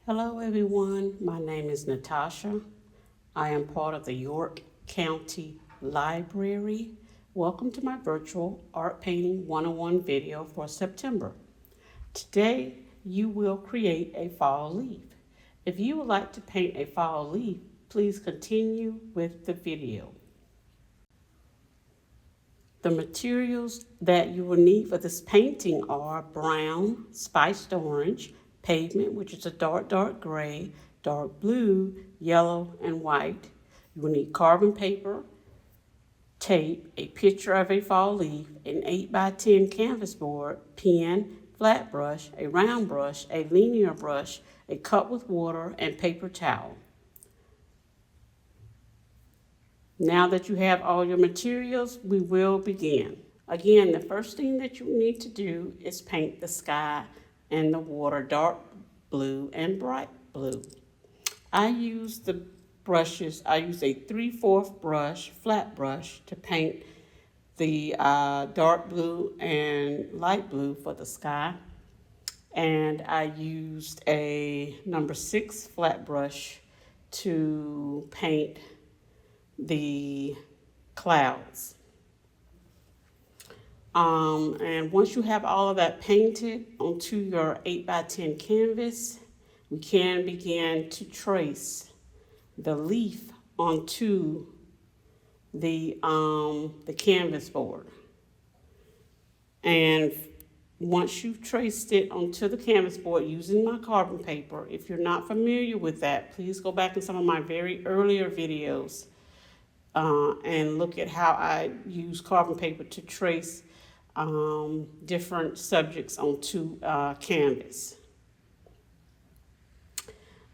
Hello everyone, my name is Natasha. I am part of the York County Library. Welcome to my virtual art painting 101 video for September. Today you will create a fall leaf. If you would like to paint a fall leaf, please continue with the video. The materials that you will need for this painting are brown, spiced orange, pavement, which is a dark gray, dark blue, yellow, and white. You will need carbon paper, tape, a picture of a fall leaf, an 8x10 canvas board, pen, flat brush, a round brush, a linear brush, a cup with water, and paper towel. Now that you have all your materials, we will begin. Again, the first thing that you need to do is paint the sky and the water dark blue and bright blue. I use the brushes. I use a 3/4 brush, flat brush, to paint the dark blue and light blue for the sky. And I used a number 6 flat brush to paint the clouds. And once you have all of that painted onto your 8x10 canvas, we can begin to trace the leaf onto the canvas board. And once you've traced it onto the canvas board using my carbon paper, if you're not familiar with that, please go back in some of my very earlier videos and look at how I use carbon paper to trace different subjects onto canvas.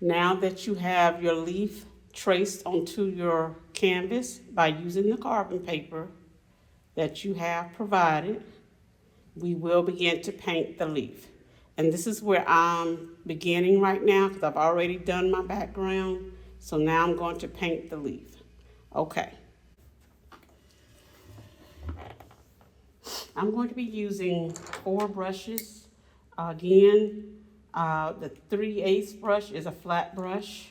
Now that you have your leaf traced onto your canvas by using the carbon paper that you have provided, we will begin to paint the leaf. And this is where I'm beginning right now because I've already done my background. So now I'm going to paint the leaf. Okay. I'm going to be using 4 brushes. Again, the 3/8 brush is a flat brush.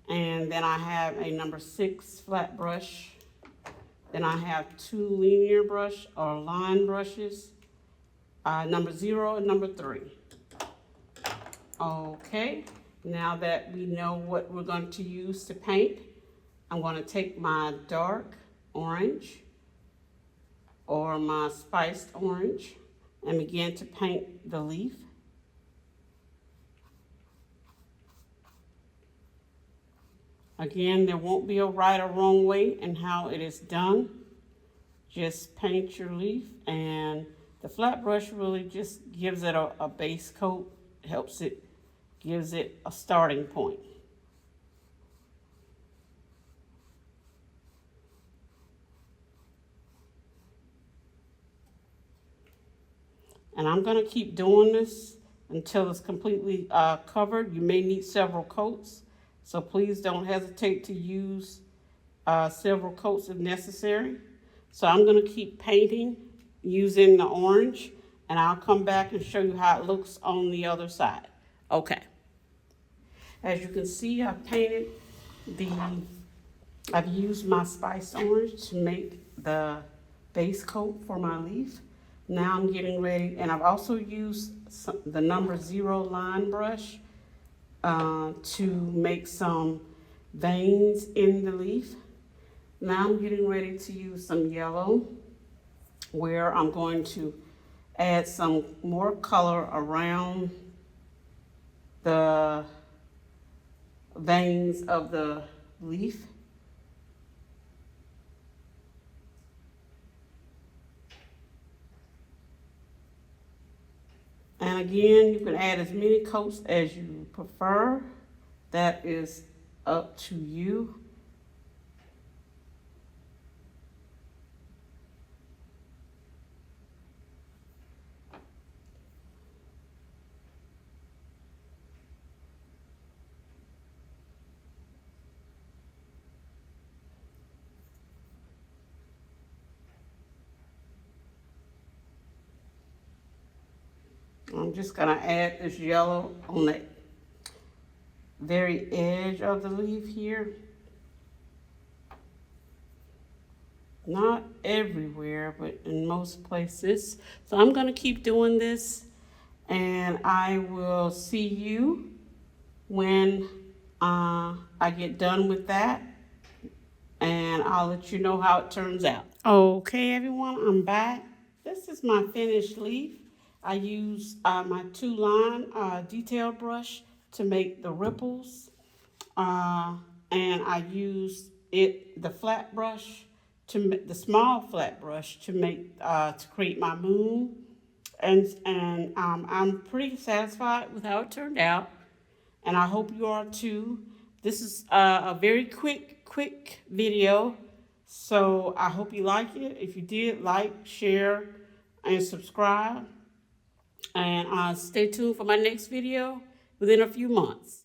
And then I have a number 6 flat brush. Then I have 2 linear brush or line brushes, number 0 and number 3. Okay, now that we know what we're going to use to paint, I'm going to take my dark orange or my spiced orange and begin to paint the leaf. Again, there won't be a right or wrong way in how it is done. Just paint your leaf, and the flat brush really just gives it a base coat, gives it a starting point. And I'm going to keep doing this until it's completely covered. You may need several coats, so please don't hesitate to use several coats if necessary. So I'm going to keep painting using the orange, and I'll come back and show you how it looks on the other side. Okay. As you can see, I've used my spiced orange to make the base coat for my leaf. Now I'm getting ready, and I've also used the number 0 line brush to make some veins in the leaf. Now I'm getting ready to use some yellow, where I'm going to add some more color around the veins of the leaf. And again, you can add as many coats as you prefer. That is up to you. I'm just going to add this yellow on the very edge of the leaf here. Not everywhere, but in most places. So I'm going to keep doing this, and I will see you when I get done with that, and I'll let you know how it turns out. Okay, everyone, I'm back. This is my finished leaf. I use my 2-line detail brush to make the ripples, and I use the flat brush the small flat brush to make to create my moon, and I'm pretty satisfied with how it turned out, and I hope you are too. This is a very quick video, so I hope you like it. If you did, like, share, and subscribe, and stay tuned for my next video within a few months.